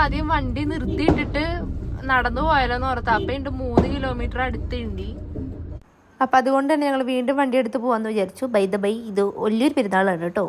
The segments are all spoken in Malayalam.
ആദ്യം വണ്ടി നിർത്തിയിട്ടിട്ട് നടന്നു പോയാലോന്ന് ഓർത്താ. അപ്പൊ ഉണ്ട് 3 കിലോമീറ്റർ അടുത്തുണ്ട്. അപ്പം അതുകൊണ്ട് തന്നെ ഞങ്ങൾ വീണ്ടും വണ്ടി എടുത്ത് പോകാമെന്ന് വിചാരിച്ചു. ബൈ ദ ബൈ ഇത് വലിയൊരു പെരുന്നാളാണ് കേട്ടോ.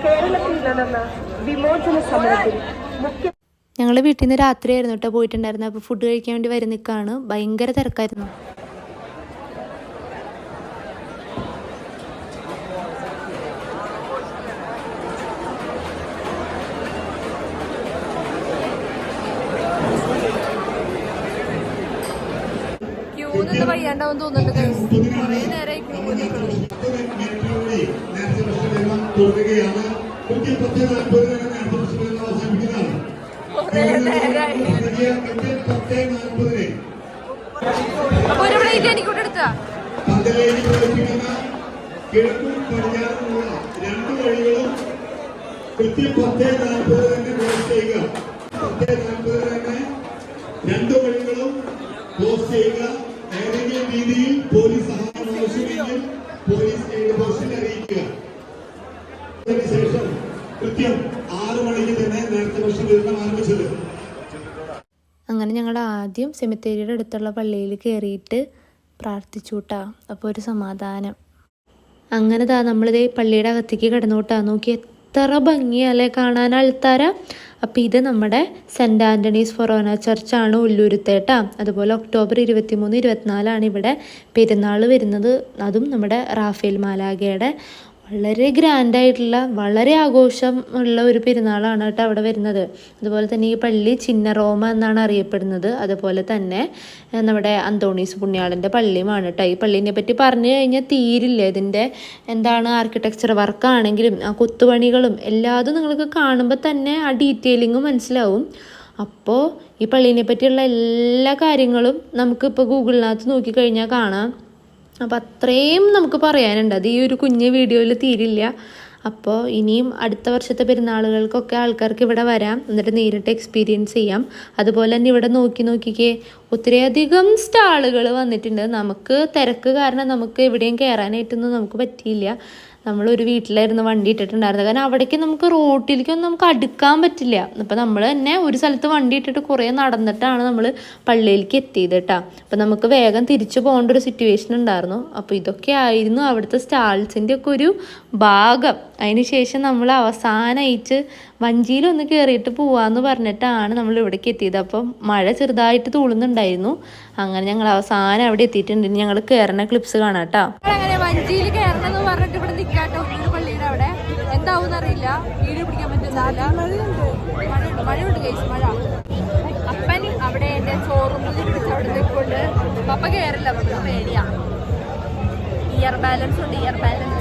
കേരളത്തിൽ നടന്ന വിമോചന സമരത്തിൽ ഞങ്ങൾ വീട്ടിൽ നിന്ന് രാത്രിയായിരുന്നു കേട്ടോ പോയിട്ടുണ്ടായിരുന്നു. അപ്പോൾ ഫുഡ് കഴിക്കാൻ വേണ്ടി വരെ നിൽക്കുകയാണ്. ഭയങ്കര തിരക്കായിരുന്നു. വയ്യാണ്ടാവും തോന്നുന്നുണ്ട്. കുറേ നേരമായി അപ്പൊ ഒരു പ്ലേറ്റ് എനിക്കൂടെ എടുത്താ. കിഴക്കും പടിഞ്ഞാറുമുള്ള 2 വഴികളും കൃത്യം 10:40 തന്നെ ക്ലോസ് ചെയ്യുക. 10:40 തന്നെ 2 വഴികളും ക്ലോസ് ചെയ്യുക. ഏതെങ്കിലും രീതിയിൽ പോലീസ് സഹായം ആവശ്യമെങ്കിൽ പോലീസ് എയ്ഡ് പോസ്റ്റിൽ അറിയിക്കുക. അതിനുശേഷം കൃത്യം 6 മണിക്ക് തന്നെ നേരത്തെ ഭക്ഷണം വിതരണം ആരംഭിച്ചത്. അങ്ങനെ ഞങ്ങൾ ആദ്യം സെമിത്തേരിയുടെ അടുത്തുള്ള പള്ളിയിൽ കയറിയിട്ട് പ്രാർത്ഥിച്ചു കൂട്ടാ. അപ്പോൾ ഒരു സമാധാനം. അങ്ങനെ നമ്മളിതേ പള്ളിയുടെ അകത്തേക്ക് കിടന്നു കൂട്ടാ. നോക്കി എത്ര ഭംഗിയല്ലേ കാണാൻ അൾത്താര. അപ്പോൾ ഇത് നമ്മുടെ സെൻറ്റ് ആൻ്റണീസ് ഫൊറോന ചർച്ചാണ് ഉല്ലൂരുത്തേട്ടാ. അതുപോലെ ഒക്ടോബർ 23, 24 ഇവിടെ പെരുന്നാൾ വരുന്നത്. അതും നമ്മുടെ റാഫേൽ മാലാഖയുടെ വളരെ ഗ്രാൻഡായിട്ടുള്ള വളരെ ആഘോഷം ഉള്ള ഒരു പെരുന്നാളാണ് കേട്ടോ അവിടെ വരുന്നത്. അതുപോലെ തന്നെ ഈ പള്ളി ചിന്ന റോമ എന്നാണ് അറിയപ്പെടുന്നത്. അതുപോലെ തന്നെ നമ്മുടെ അന്തോണീസ് പുണ്യാളൻ്റെ പള്ളിയുമാണ് കേട്ടോ. ഈ പള്ളീനെ പറ്റി പറഞ്ഞു കഴിഞ്ഞാൽ തീരില്ല. ഇതിൻ്റെ എന്താണ് ആർക്കിടെക്ചർ വർക്കാണെങ്കിലും ആ കൊത്തുപണികളും എല്ലാതും നിങ്ങൾക്ക് കാണുമ്പോൾ തന്നെ ആ ഡീറ്റെയിലിങ്ങും മനസ്സിലാവും. അപ്പോൾ ഈ പള്ളീനെ പറ്റിയുള്ള എല്ലാ കാര്യങ്ങളും നമുക്കിപ്പോൾ ഗൂഗിളിനകത്ത് നോക്കിക്കഴിഞ്ഞാൽ കാണാം. അപ്പോൾ അത്രയും നമുക്ക് പറയാനുണ്ട്. അത് ഈ ഒരു കുഞ്ഞ് വീഡിയോയിൽ തീരില്ല. അപ്പോൾ ഇനിയും അടുത്ത വർഷത്തെ പെരുന്നാളുകൾക്കൊക്കെ ആൾക്കാർക്ക് ഇവിടെ വരാം, എന്നിട്ട് നേരിട്ട് എക്സ്പീരിയൻസ് ചെയ്യാം. അതുപോലെ തന്നെ ഇവിടെ നോക്കിക്കേ ഒത്തിരിയധികം സ്റ്റാളുകൾ വന്നിട്ടുണ്ട്. നമുക്ക് തിരക്ക് കാരണം നമുക്ക് എവിടെയും കയറാനായിട്ടൊന്നും നമുക്ക് പറ്റിയില്ല. നമ്മളൊരു വീട്ടിലായിരുന്നു വണ്ടി ഇട്ടിട്ടുണ്ടായിരുന്നത്. കാരണം അവിടേക്ക് നമുക്ക് റോട്ടിലേക്കൊന്നും നമുക്ക് അടുക്കാൻ പറ്റില്ല. അപ്പോൾ നമ്മൾ തന്നെ ഒരു സ്ഥലത്ത് വണ്ടി ഇട്ടിട്ട് കുറേ നടന്നിട്ടാണ് നമ്മൾ പള്ളിയിലേക്ക് എത്തിയത് കേട്ടോ. അപ്പോൾ നമുക്ക് വേഗം തിരിച്ചു പോകേണ്ട ഒരു സിറ്റുവേഷൻ ഉണ്ടായിരുന്നു. അപ്പോൾ ഇതൊക്കെ ആയിരുന്നു അവിടുത്തെ സ്റ്റാൾസിൻ്റെ ഒക്കെ ഒരു ഭാഗം. അതിന് ശേഷം നമ്മൾ അവസാനമായിട്ട് വഞ്ചിയിലൊന്ന് കയറിയിട്ട് പോവാന്ന് പറഞ്ഞിട്ടാണ് നമ്മൾ ഇവിടേക്ക് എത്തിയത്. അപ്പം മഴ ചെറുതായിട്ട് തൂളുന്നുണ്ടായിരുന്നു. അങ്ങനെ ഞങ്ങൾ അവസാനം അവിടെ എത്തിയിട്ടുണ്ട്. ഞങ്ങൾ കയറുന്ന ക്ലിപ്സ് കാണാം കേട്ടോ. അങ്ങനെ വഞ്ചിയിൽ കയറണമെന്ന് പറഞ്ഞിട്ട് ഇവിടെ നിൽക്കാട്ടോ പള്ളിയുടെ അവിടെ. എന്താവും അറിയില്ല, വീഡിയോ പിടിക്കാൻ പറ്റുന്നില്ല. മഴയുണ്ട് ഗൈസ്, മഴ. അപ്പൻ അവിടെ എൻ്റെ ഷോറൂമിൽ പിടിച്ച് അവിടെ നിൽക്കൊണ്ട് പപ്പ കയറില്ല, പപ്പ പേടിയാ. ഇയർ ബാലൻസ് ഉണ്ട്, ഇയർ ബാലൻസ്